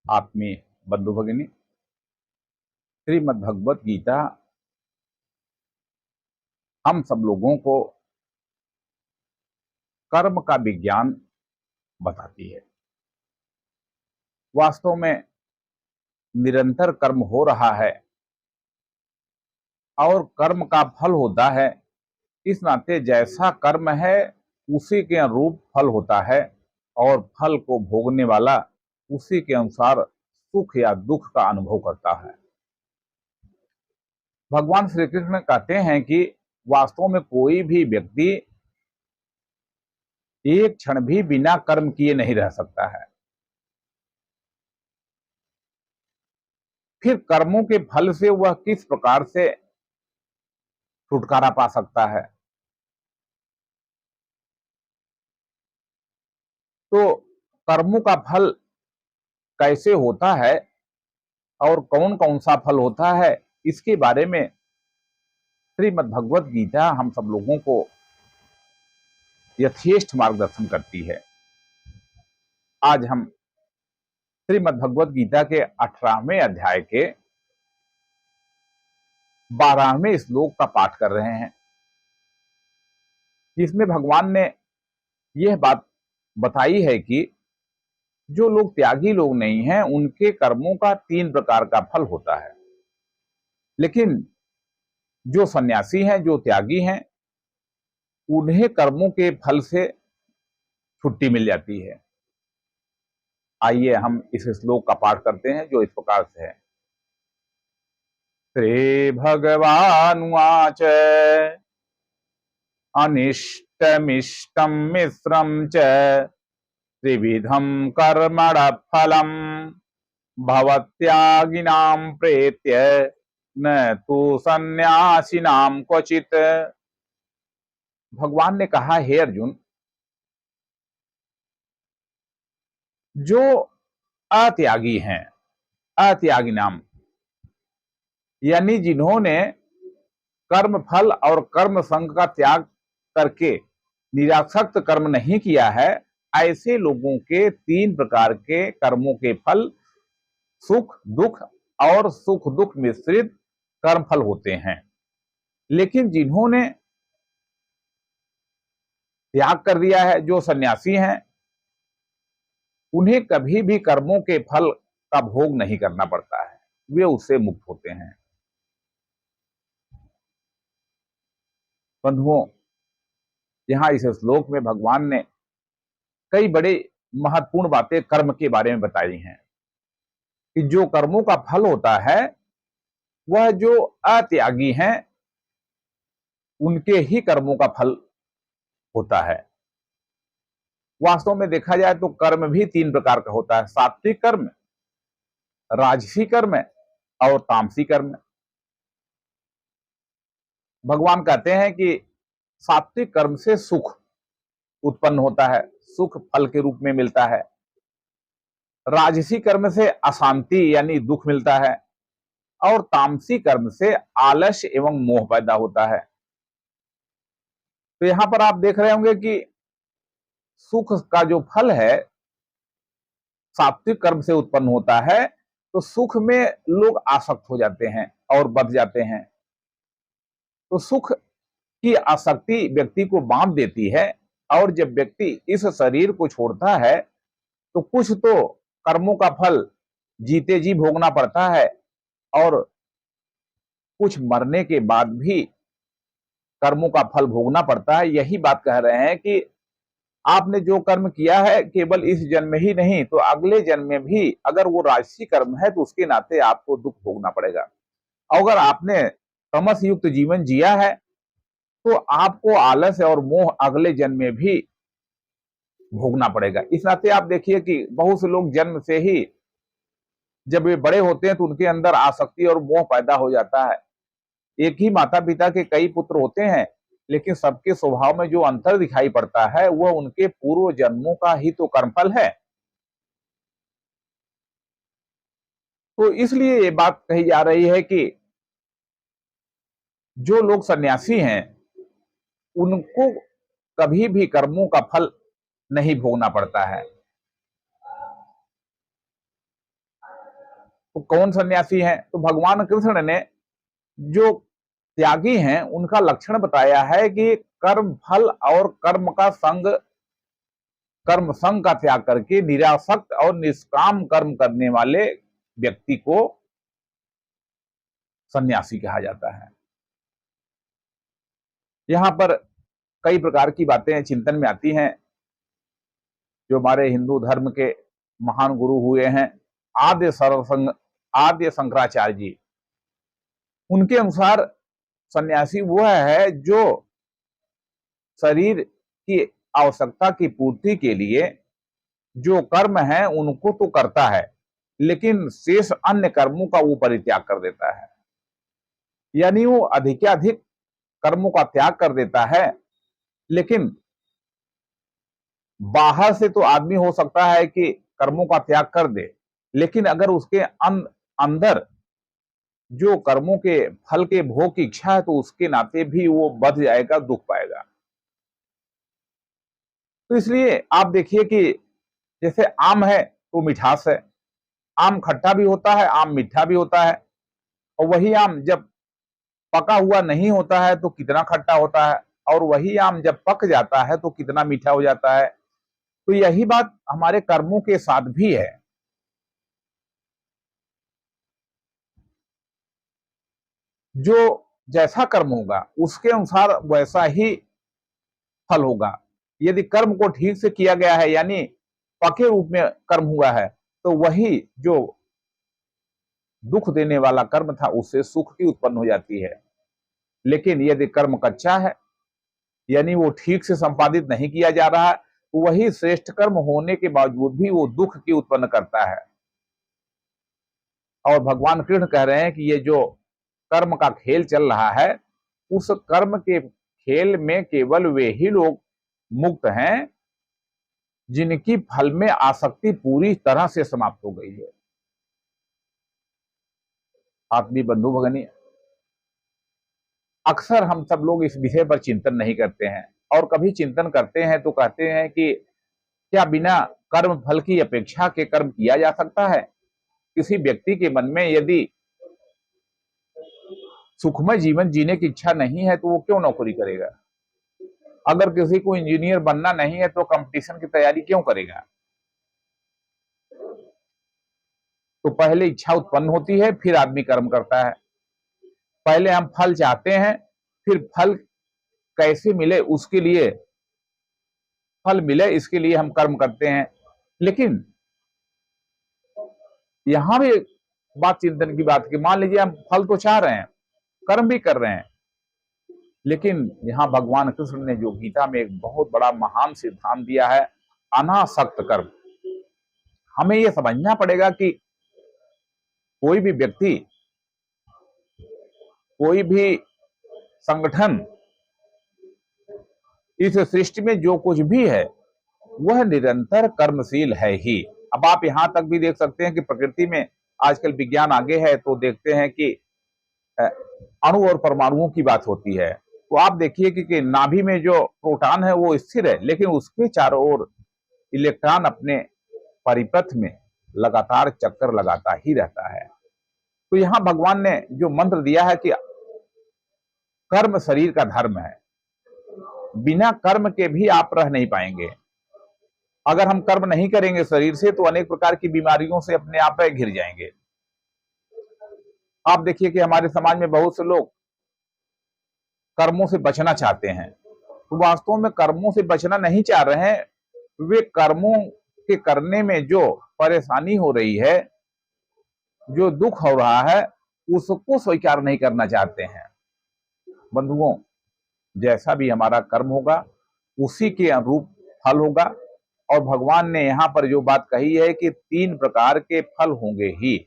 आत्मीय बंधु भगिनी, श्रीमद् भगवत गीता हम सब लोगों को कर्म का विज्ञान बताती है। वास्तव में निरंतर कर्म हो रहा है और कर्म का फल होता है। इस नाते जैसा कर्म है उसी के अनुरूप फल होता है और फल को भोगने वाला उसी के अनुसार सुख या दुख का अनुभव करता है। भगवान श्री कृष्ण कहते हैं कि वास्तव में कोई भी व्यक्ति एक क्षण भी बिना कर्म किए नहीं रह सकता है। फिर कर्मों के फल से वह किस प्रकार से छुटकारा पा सकता है? तो कर्मों का फल कैसे होता है और कौन कौन सा फल होता है, इसके बारे में श्रीमद् भगवत गीता हम सब लोगों को यथेष्ट मार्गदर्शन करती है। आज हम श्रीमद् भगवत गीता के 18वें अध्याय के 12वें श्लोक का पाठ कर रहे हैं, जिसमें भगवान ने यह बात बताई है कि जो लोग त्यागी लोग नहीं हैं उनके कर्मों का 3 प्रकार का फल होता है, लेकिन जो सन्यासी हैं, जो त्यागी हैं, उन्हें कर्मों के फल से छुट्टी मिल जाती है। आइए हम इस श्लोक का पाठ करते हैं, जो इस प्रकार से है। श्री भगवानुवाच अनिष्टमिष्टं मिश्रं च त्रिविधं कर्मण फलम् भवत्यागिनां प्रेत्य न तु सन्यासिनां क्वचित्। भगवान ने कहा, हे अर्जुन, जो अत्यागी हैं, अत्यागी नाम यानी जिन्होंने कर्म फल और कर्म संग का त्याग करके निरासक्त कर्म नहीं किया है, ऐसे लोगों के 3 प्रकार के कर्मों के फल सुख दुख और सुख दुख मिश्रित कर्म फल होते हैं। लेकिन जिन्होंने त्याग कर दिया है, जो सन्यासी हैं, उन्हें कभी भी कर्मों के फल का भोग नहीं करना पड़ता है, वे उससे मुक्त होते हैं। बंधुओं, यहां इस श्लोक में भगवान ने कई बड़े महत्वपूर्ण बातें कर्म के बारे में बताई हैं कि जो कर्मों का फल होता है वह जो अत्यागी हैं उनके ही कर्मों का फल होता है। वास्तव में देखा जाए तो कर्म भी 3 प्रकार का होता है, सात्विक कर्म, राजसी कर्म और तामसी कर्म। भगवान कहते हैं कि सात्विक कर्म से सुख उत्पन्न होता है, सुख फल के रूप में मिलता है। राजसी कर्म से अशांति यानी दुख मिलता है और तामसी कर्म से आलस्य एवं मोह पैदा होता है। तो यहां पर आप देख रहे होंगे कि सुख का जो फल है सात्विक कर्म से उत्पन्न होता है, तो सुख में लोग आसक्त हो जाते हैं और बध जाते हैं। तो सुख की आसक्ति व्यक्ति को बांध देती है और जब व्यक्ति इस शरीर को छोड़ता है तो कुछ तो कर्मों का फल जीते जी भोगना पड़ता है और कुछ मरने के बाद भी कर्मों का फल भोगना पड़ता है। यही बात कह रहे हैं कि आपने जो कर्म किया है केवल इस जन्म में ही नहीं तो अगले जन्म में भी अगर वो राजसी कर्म है तो उसके नाते आपको दुख भोगना पड़ेगा। अगर आपने तमस युक्त जीवन जिया है तो आपको आलस्य और मोह अगले जन्म में भी भोगना पड़ेगा। इस नाते आप देखिए कि बहुत से लोग जन्म से ही जब वे बड़े होते हैं तो उनके अंदर आसक्ति और मोह पैदा हो जाता है। एक ही माता पिता के कई पुत्र होते हैं, लेकिन सबके स्वभाव में जो अंतर दिखाई पड़ता है वह उनके पूर्व जन्मों का ही तो कर्मफल है। तो इसलिए ये बात कही जा रही है कि जो लोग सन्यासी हैं उनको कभी भी कर्मों का फल नहीं भोगना पड़ता है। तो कौन सन्यासी हैं? तो भगवान कृष्ण ने जो त्यागी हैं उनका लक्षण बताया है कि कर्म फल और कर्म संग का त्याग करके निरासक्त और निष्काम कर्म करने वाले व्यक्ति को सन्यासी कहा जाता है। यहां पर कई प्रकार की बातें चिंतन में आती हैं। जो हमारे हिंदू धर्म के महान गुरु हुए हैं आद्य शंकराचार्य जी, उनके अनुसार सन्यासी वह है जो शरीर की आवश्यकता की पूर्ति के लिए जो कर्म है उनको तो करता है, लेकिन शेष अन्य कर्मों का वो परित्याग कर देता है। यानी वो अधिकाधिक कर्मों का त्याग कर देता है, लेकिन बाहर से तो आदमी हो सकता है कि कर्मों का त्याग कर दे, लेकिन अगर उसके अंदर जो कर्मों के फल के भोग की इच्छा है तो उसके नाते भी वो बध जाएगा, दुख पाएगा। तो इसलिए आप देखिए कि जैसे आम है तो मिठास है, आम खट्टा भी होता है, आम मीठा भी होता है, और वही आम जब पका हुआ नहीं होता है तो कितना खट्टा होता है, और वही आम जब पक जाता है तो कितना मीठा हो जाता है। तो यही बात हमारे कर्मों के साथ भी है। जो जैसा कर्म होगा उसके अनुसार वैसा ही फल होगा। यदि कर्म को ठीक से किया गया है, यानी पके रूप में कर्म हुआ है, तो वही जो दुख देने वाला कर्म था उससे सुख की उत्पन्न हो जाती है। लेकिन यदि कर्म कच्चा है, यानी वो ठीक से संपादित नहीं किया जा रहा है, तो वही श्रेष्ठ कर्म होने के बावजूद भी वो दुख की उत्पन्न करता है। और भगवान कृष्ण कह रहे हैं कि ये जो कर्म का खेल चल रहा है, उस कर्म के खेल में केवल वे ही लोग मुक्त हैं जिनकी फल में आसक्ति पूरी तरह से समाप्त हो गई है। आत्मीय बंधु भगनी, अक्सर हम सब लोग इस विषय पर चिंतन नहीं करते हैं, और कभी चिंतन करते हैं तो कहते हैं कि क्या बिना कर्म फल की अपेक्षा के कर्म किया जा सकता है? किसी व्यक्ति के मन में यदि सुखमय जीवन जीने की इच्छा नहीं है तो वो क्यों नौकरी करेगा? अगर किसी को इंजीनियर बनना नहीं है तो कंपटीशन की तैयारी क्यों करेगा? तो पहले इच्छा उत्पन्न होती है, फिर आदमी कर्म करता है। पहले हम फल चाहते हैं, फिर फल कैसे मिले उसके लिए, फल मिले इसके लिए हम कर्म करते हैं। लेकिन यहां भी बात चिंतन की बात की, मान लीजिए हम फल तो चाह रहे हैं, कर्म भी कर रहे हैं, लेकिन यहां भगवान कृष्ण ने जो गीता में एक बहुत बड़ा महान सिद्धांत दिया है, अनासक्त कर्म। हमें यह समझना पड़ेगा कि कोई भी व्यक्ति, कोई भी संगठन, इस सृष्टि में जो कुछ भी है वह निरंतर कर्मशील है ही। अब आप यहां तक भी देख सकते हैं कि प्रकृति में आजकल विज्ञान आगे है तो देखते हैं कि अणु और परमाणुओं की बात होती है, तो आप देखिए कि नाभि में जो प्रोटॉन है वो स्थिर है, लेकिन उसके चारों ओर इलेक्ट्रॉन अपने परिपथ में लगातार चक्कर लगाता ही रहता है। तो यहां भगवान ने जो मंत्र दिया है कि कर्म शरीर का धर्म है, बिना कर्म के भी आप रह नहीं पाएंगे। अगर हम कर्म नहीं करेंगे शरीर से तो अनेक प्रकार की बीमारियों से अपने आप घिर जाएंगे। आप देखिए कि हमारे समाज में बहुत से लोग कर्मों से बचना चाहते हैं, तो वास्तव में कर्मों से बचना नहीं चाह रहे हैं, वे कर्मों के करने में जो परेशानी हो रही है, जो दुख हो रहा है, उसको स्वीकार नहीं करना चाहते हैं। बंधुओं, जैसा भी हमारा कर्म होगा उसी के अनुरूप फल होगा। और भगवान ने यहां पर जो बात कही है कि 3 प्रकार के फल होंगे ही।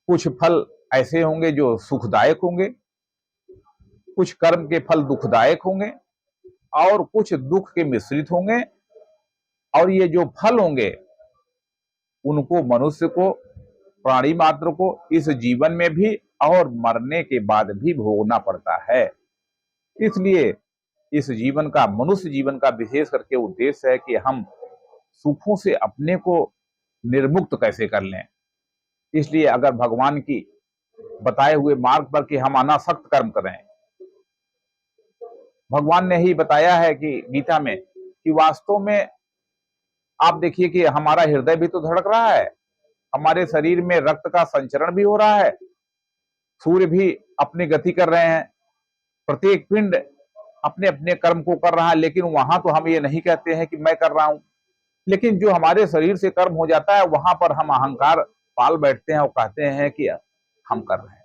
कुछ फल ऐसे होंगे जो सुखदायक होंगे, कुछ कर्म के फल दुखदायक होंगे, और कुछ दुख के मिश्रित होंगे। और ये जो फल होंगे उनको मनुष्य को, प्राणी मात्र को इस जीवन में भी और मरने के बाद भी भोगना पड़ता है। इसलिए इस जीवन का, मनुष्य जीवन का विशेष करके उद्देश्य है कि हम सुखों से अपने को निर्मुक्त कैसे कर लें। इसलिए अगर भगवान की बताए हुए मार्ग पर कि हम अनासक्त कर्म करें, भगवान ने ही बताया है कि गीता में कि वास्तव में आप देखिए कि हमारा हृदय भी तो धड़क रहा है, हमारे शरीर में रक्त का संचरण भी हो रहा है, सूर्य भी अपनी गति कर रहे हैं, प्रत्येक पिंड अपने अपने कर्म को कर रहा है। लेकिन वहां तो हम ये नहीं कहते हैं कि मैं कर रहा हूं, लेकिन जो हमारे शरीर से कर्म हो जाता है वहां पर हम अहंकार पाल बैठते हैं और कहते हैं कि हम कर रहे हैं।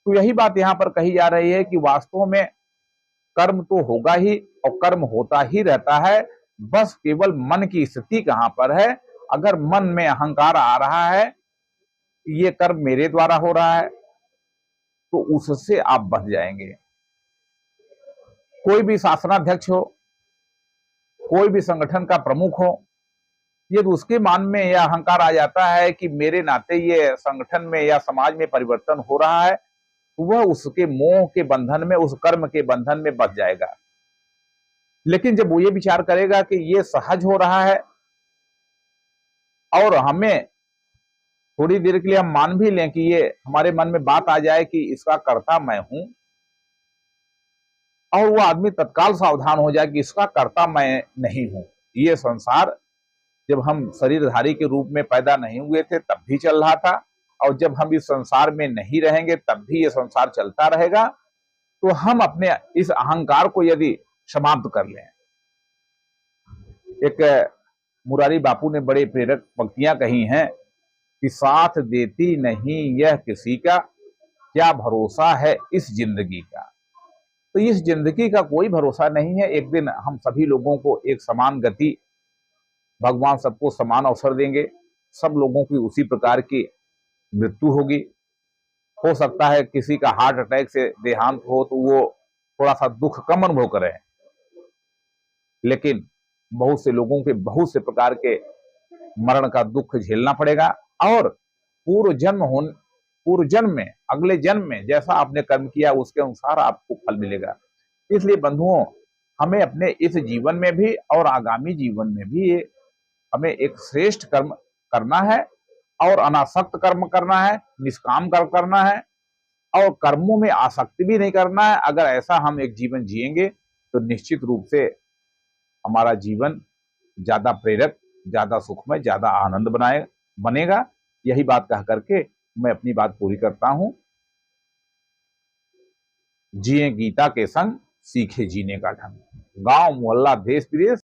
तो यही बात यहाँ पर कही जा रही है कि वास्तव में कर्म तो होगा ही और कर्म होता ही रहता है, बस केवल मन की स्थिति कहां पर है। अगर मन में अहंकार आ रहा है, ये कर्म मेरे द्वारा हो रहा है, तो उससे आप बच जाएंगे। कोई भी शासनाध्यक्ष हो, कोई भी संगठन का प्रमुख हो, यदि उसके मन में यह अहंकार आ जाता है कि मेरे नाते ये संगठन में या समाज में परिवर्तन हो रहा है, तो वह उसके मोह के बंधन में, उस कर्म के बंधन में बच जाएगा। लेकिन जब वो ये विचार करेगा कि ये सहज हो रहा है और हमें थोड़ी देर के लिए हम मान भी लें कि ये हमारे मन में बात आ जाए कि इसका कर्ता मैं हूं, और वो आदमी तत्काल सावधान हो जाए कि इसका कर्ता मैं नहीं हूं। ये संसार जब हम शरीरधारी के रूप में पैदा नहीं हुए थे तब भी चल रहा था, और जब हम इस संसार में नहीं रहेंगे तब भी ये संसार चलता रहेगा। तो हम अपने इस अहंकार को यदि समाप्त कर लें, एक मुरारी बापू ने बड़े प्रेरक पंक्तियां कही हैं कि साथ देती नहीं यह किसी का, क्या भरोसा है इस जिंदगी का। तो इस जिंदगी का कोई भरोसा नहीं है। एक दिन हम सभी लोगों को एक समान गति, भगवान सबको समान अवसर देंगे, सब लोगों की उसी प्रकार की मृत्यु होगी। हो सकता है किसी का हार्ट अटैक से देहांत हो तो वो थोड़ा सा दुख कम अनुभव करें, लेकिन बहुत से लोगों के बहुत से प्रकार के मरण का दुख झेलना पड़ेगा। और पूर्व जन्म में, अगले जन्म में जैसा आपने कर्म किया उसके अनुसार आपको फल मिलेगा। इसलिए बंधुओं, हमें अपने इस जीवन में भी और आगामी जीवन में भी हमें एक श्रेष्ठ कर्म करना है और अनासक्त कर्म करना है, निष्काम कर्म करना है, और कर्मों में आसक्ति भी नहीं करना है। अगर ऐसा हम एक जीवन जिएंगे तो निश्चित रूप से हमारा जीवन ज्यादा प्रेरक, ज्यादा सुखमय, ज्यादा आनंद बनेगा। यही बात कह करके मैं अपनी बात पूरी करता हूं। जिए गीता के संग, सीखे जीने का ढंग। गांव मोहल्ला देश विदेश